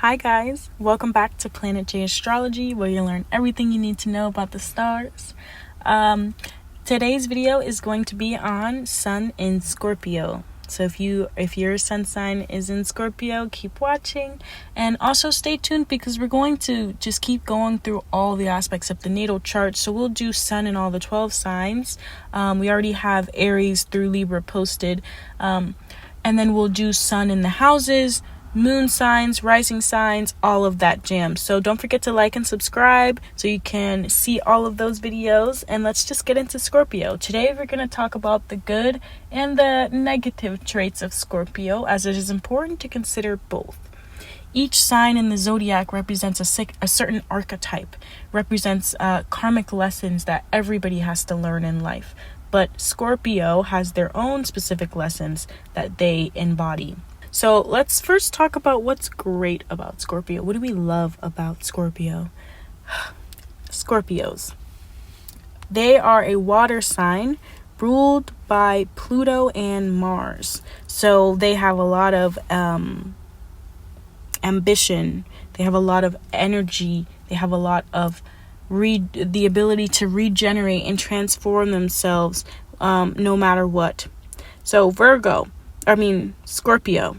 Hi guys, welcome back to PlanetJayy Astrology, where you learn everything you need to know about the stars. Today's video is going to be on Sun in Scorpio. So if your sun sign is in Scorpio, keep watching, and also stay tuned because we're going to just keep going through all the aspects of the natal chart. So we'll do Sun in all the 12 signs. We already have Aries through Libra posted, and then we'll do Sun in the houses, moon signs, rising signs, all of that jam. So don't forget to like and subscribe so you can see all of those videos. And let's just get into Scorpio. Today we're going to talk about the good and the negative traits of Scorpio, as it is important to consider both. Each sign in the zodiac represents a certain archetype, represents karmic lessons that everybody has to learn in life. But Scorpio has their own specific lessons that they embody. So let's first talk about what's great about Scorpio. What do we love about Scorpio? Scorpios. They are a water sign ruled by Pluto and Mars. So they have a lot of ambition. They have a lot of energy. They have a lot of the ability to regenerate and transform themselves no matter what. So Scorpio.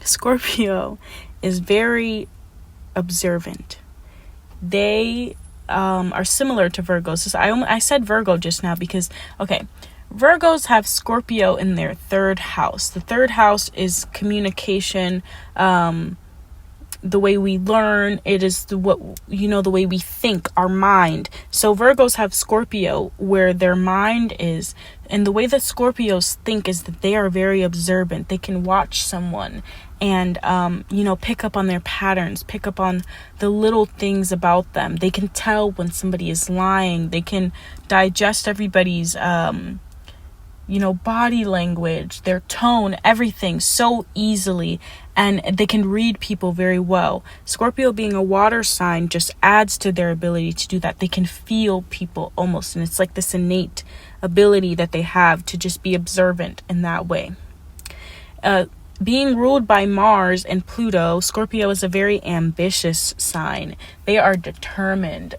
Scorpio is very observant. They are similar to Virgos. So I said Virgo just now because, Virgos have Scorpio in their third house. The third house is communication, the way we learn. It is the way we think, our mind. So Virgos have Scorpio where their mind is, and the way that Scorpios think is that they are very observant. They can watch someone and pick up on their patterns, pick up on the little things about them. They can tell when somebody is lying. They can digest everybody's body language, their tone, everything so easily, and they can read people very well. Scorpio, being a water sign, just adds to their ability to do that. They can feel people almost, and it's like this innate ability that they have to just be observant in that way. Being ruled by Mars and Pluto, Scorpio is a very ambitious sign. They are determined.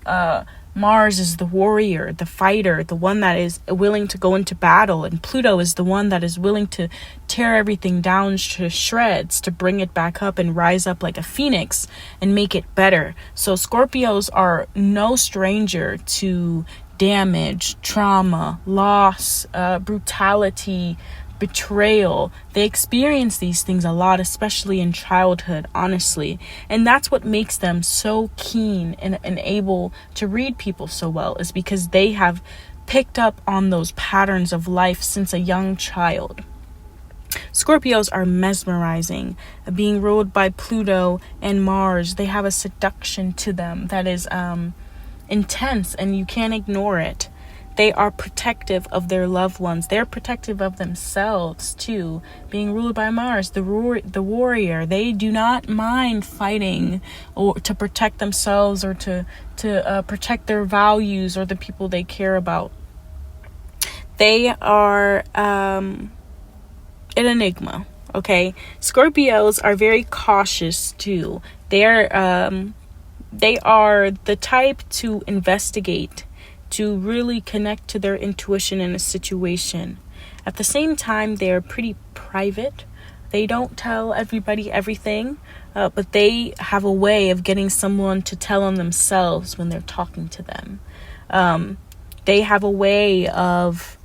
Mars is the warrior, the fighter, the one that is willing to go into battle. And Pluto is the one that is willing to tear everything down to shreds, to bring it back up and rise up like a phoenix and make it better. So Scorpios are no stranger to damage, trauma, loss, brutality, betrayal. They experience these things a lot, especially in childhood, honestly. And that's what makes them so keen and able to read people so well, is because they have picked up on those patterns of life since a young child. Scorpios are mesmerizing. Being ruled by Pluto and Mars, they have a seduction to them that is intense, and you can't ignore it. They are protective of their loved ones. They're protective of themselves too. Being ruled by Mars, the warrior, they do not mind fighting or to protect themselves or to protect their values or the people they care about. They are an enigma. Okay, Scorpios are very cautious too. They are the type to investigate, to really connect to their intuition in a situation. At the same time, they're pretty private. They don't tell everybody everything, but they have a way of getting someone to tell on themselves when they're talking to them. They have a way of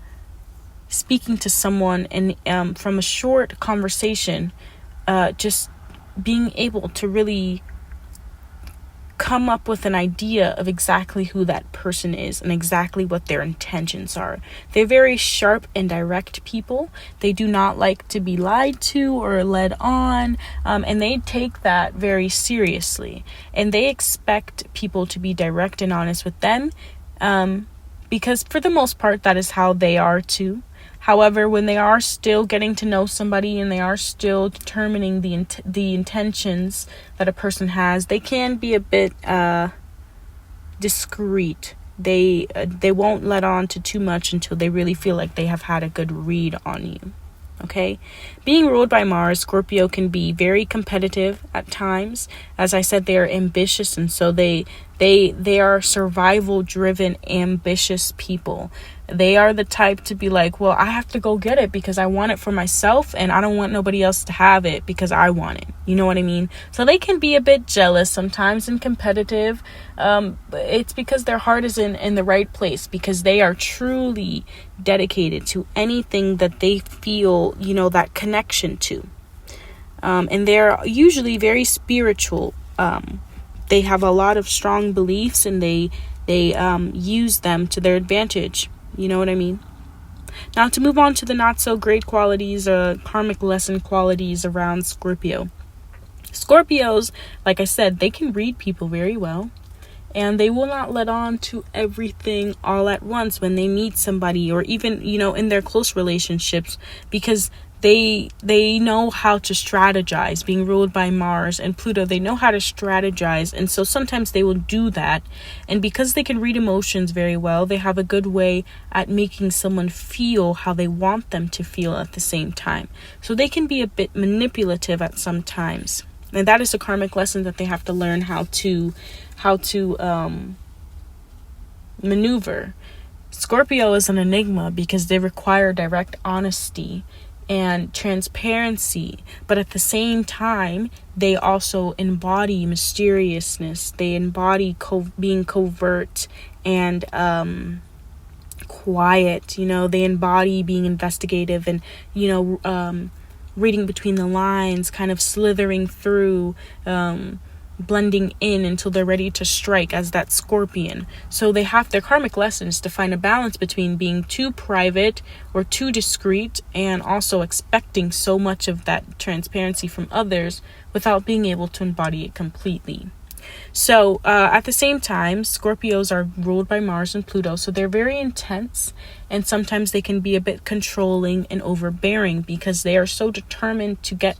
speaking to someone and from a short conversation, just being able to really come up with an idea of exactly who that person is and exactly what their intentions are. They're very sharp and direct people. They do not like to be lied to or led on, and they take that very seriously. And they expect people to be direct and honest with them, because for the most part, that is how they are too. However, when they are still getting to know somebody and they are still determining the intentions that a person has, they can be a bit discreet. They won't let on to too much until they really feel like they have had a good read on you. Okay, being ruled by Mars, Scorpio can be very competitive at times. As I said, they are ambitious, and so they are survival driven, ambitious people. They are the type to be like, well, I have to go get it because I want it for myself, and I don't want nobody else to have it because I want it. You know what I mean? So they can be a bit jealous sometimes and competitive. But it's because their heart is in the right place, because they are truly dedicated to anything that they feel, you know, that connection to. And they're usually very spiritual. They have a lot of strong beliefs, and they use them to their advantage. You know what I mean? Now, to move on to the not so great qualities, karmic lesson qualities around Scorpio. Scorpios, like I said, they can read people very well, and they will not let on to everything all at once when they meet somebody, or even, you know, in their close relationships, because they know how to strategize. Being ruled by Mars and Pluto, they know how to strategize, and so sometimes they will do that. And because they can read emotions very well, they have a good way at making someone feel how they want them to feel at the same time. So they can be a bit manipulative at some times, and that is a karmic lesson that they have to learn how to maneuver. Scorpio is an enigma because they require direct honesty and transparency, but at the same time they also embody mysteriousness. They embody being covert and quiet. You know, they embody being investigative and, you know, reading between the lines, kind of slithering through, blending in until they're ready to strike as that scorpion. So they have their karmic lessons to find a balance between being too private or too discreet, and also expecting so much of that transparency from others without being able to embody it completely. So at the same time, Scorpios are ruled by Mars and Pluto, so they're very intense, and sometimes they can be a bit controlling and overbearing because they are so determined to get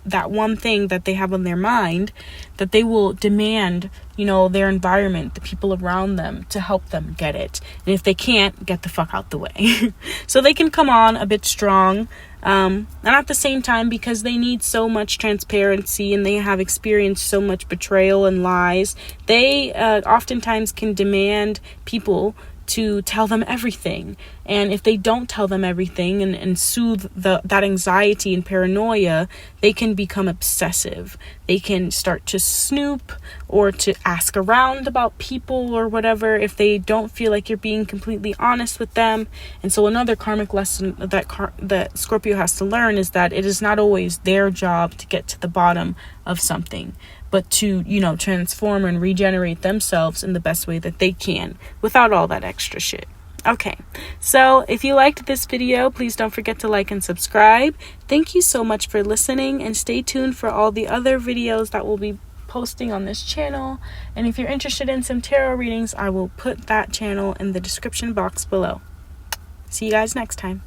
that one thing that they have on their mind, that they will demand, you know, their environment, the people around them, to help them get it. And if they can't, get the fuck out the way. So they can come on a bit strong. And at the same time, because they need so much transparency and they have experienced so much betrayal and lies, they oftentimes can demand people to tell them everything. And if they don't tell them everything and soothe that anxiety and paranoia, they can become obsessive. They can start to snoop or to ask around about people or whatever if they don't feel like you're being completely honest with them. And so another karmic lesson that Scorpio has to learn is that it is not always their job to get to the bottom of something, but to, you know, transform and regenerate themselves in the best way that they can without all that extra shit. Okay, so if you liked this video, please don't forget to like and subscribe. Thank you so much for listening, and stay tuned for all the other videos that we'll be posting on this channel. And if you're interested in some tarot readings, I will put that channel in the description box below. See you guys next time.